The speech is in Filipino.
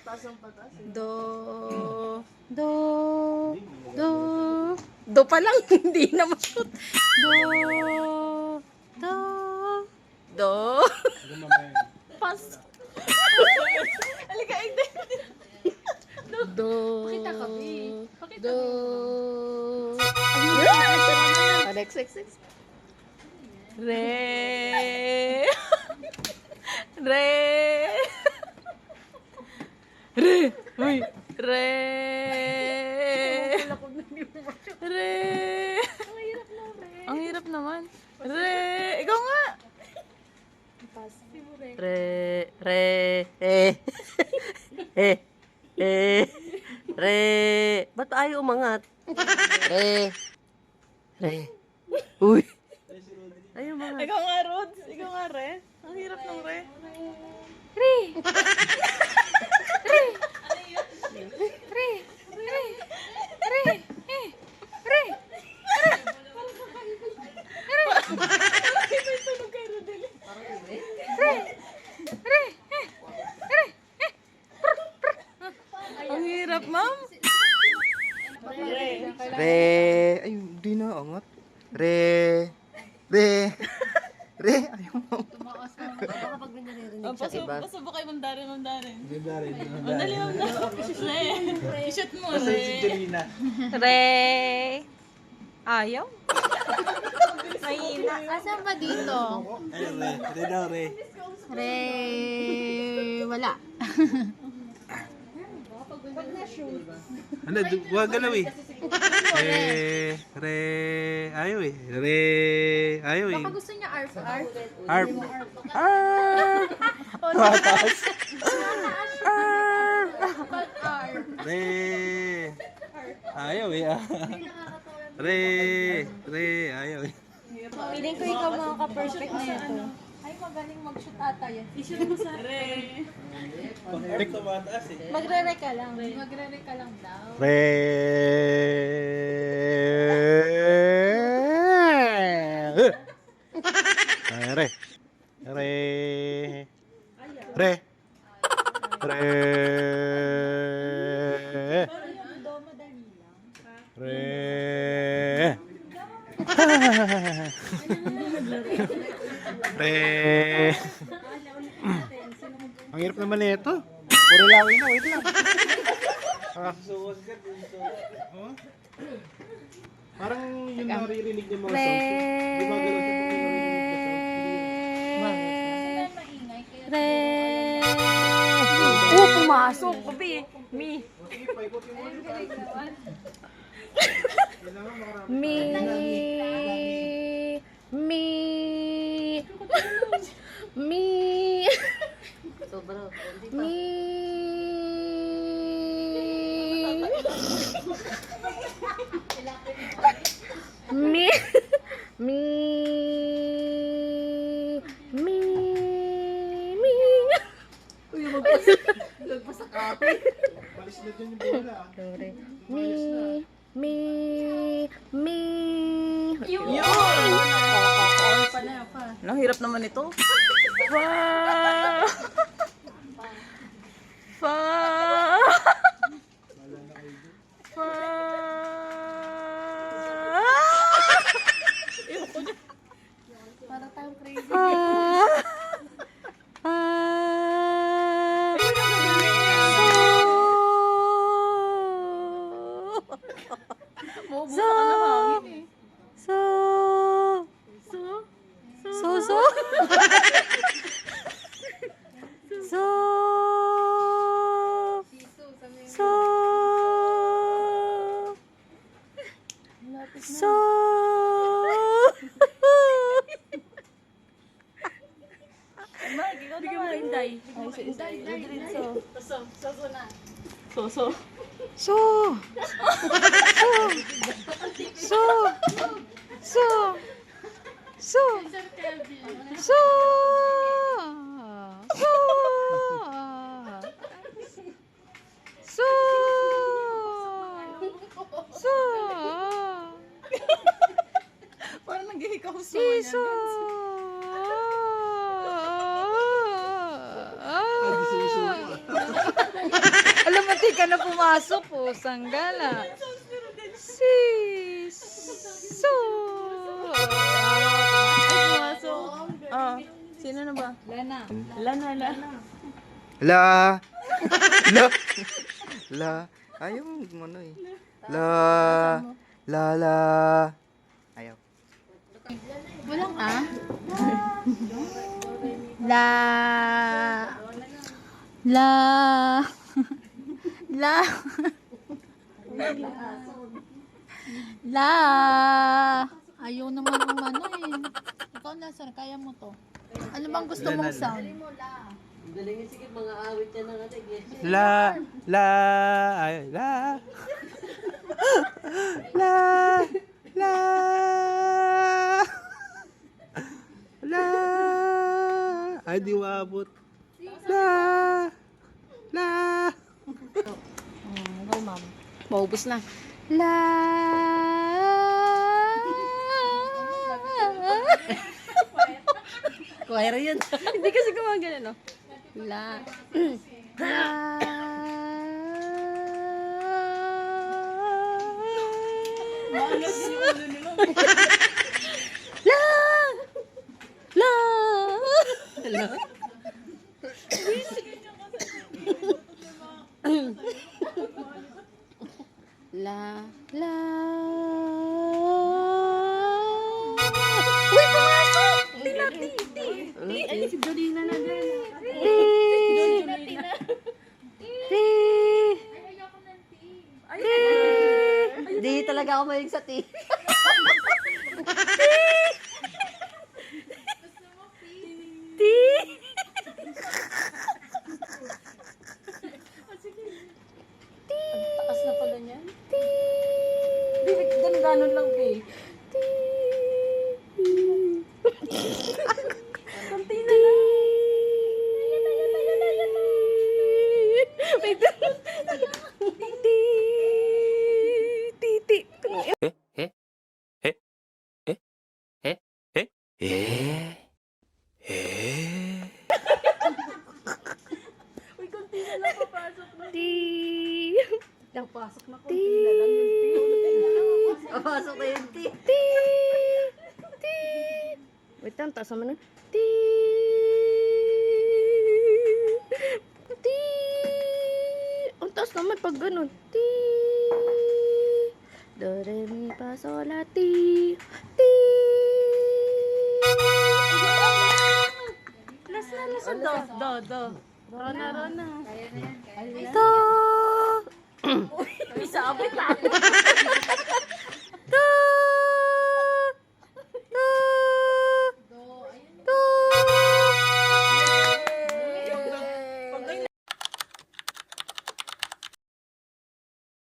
Patas ang patas. Do. Do. Do. Do pa lang. Hindi na masot. Do. Do. Do. Pas. Halika, hindi. Do. Pakita ka, Bi. Pakita Do. Next. Re. Re. Re. Uy. Re. Re. Ang hirap naman. Re. Ikaw nga. Re. Re. Re. Ba't ayaw umangat? Re. Re. Uy. Ayaw umangat. Ikaw nga, Rods. Ikaw nga, Re. Ang hirap ng Re. Re. Re. Re. Re. Re. Re. Ang hirap, ma'am. Re. Ay, hindi na angat. Re. Re. Re. Ayaw mo. Pasubok kayo, Ma'am Darin. Ganda rin. Dali, Ma'am Darin. Re. I-shoot mo, Basta si Re. Jelina. Re. Ayaw? Mahina. Asan ba dito? Ay, Re. Re daw, Re. Re... Wala. Ano, huwag galaw eh. Re. Re. Ayaw eh. Re. Ayaw eh. Baka gusto niya arf. Arf. Harp. Harp. Matas. Re. Ayaw eh. Re. Re. Ayaw eh. Piling ko ikaw makaka-perfect na ito. Ay, magaling mag-shoot ata yan. I-shoot mo sa Re. Perfect na mataas eh. Magre-re ka lang. Magre-re ka lang daw. Re. Re. Re. Re. Re. Do, madali lang. Re. Re. Ang hirap naman nito. Puro laway na, wait lang. Oh? Parang yung naririnig niya mga sounds. Di ba gano'n siya pag naririnig niya sounds? Maingay kaya Re. Pumasok. Kabi. Mi. Mi. Mi. Mi. Mi. Mi. Mi. Mi. Mi. Uy, magpas sa kape. Balis na dyan yung bola. Sorry. Mi. Yun! Ang hirap naman ito. Fa. Fa. Fa. para tayong crazy. Fa. Fa. So. So. So. So. So. So. So. Bigyan mo rin, Day. So. So. So. So. So. So. So. So. So. Parang nag-hikaw sa Siso! Ay, di sinusunod. ka na pumasok po, sanggala. Sis. So. Ay, pumasok. Oh, sino na ba? Lana. Lana. La. La. La. Ayaw ano eh. La. La. Ayaw. Walang La. La. La. La. Ayaw naman ng ano eh. Ikaw na, sir. Kaya mo to. Ano bang gusto mong sound? Galing sige, mga awit yan ng ating. La. La. Ay, la. La. La. La. Ay, di maabot. La. La. Go, ma'am. Maubos na. La. Choir yun. Hindi kasi gumagano, no? La. La. La. La. Hello? La. La. Uy, pumasok! Ay, si Jolina na din. Di talaga ako mahilig sa tea. Takas na pala niyan. Hindi, ganun lang, babe. Kunti na lang. Wait. Titi. Uy, kunti na lang papasok na. Pasok na konti na lang yung tea. Pasok na yung tea. Wait lang, taas naman na. Ang taas naman pag ganun. Do, re, mi, fa, sol, la, ti. Last na. Do. Rona. Ito. Uy, sabit na.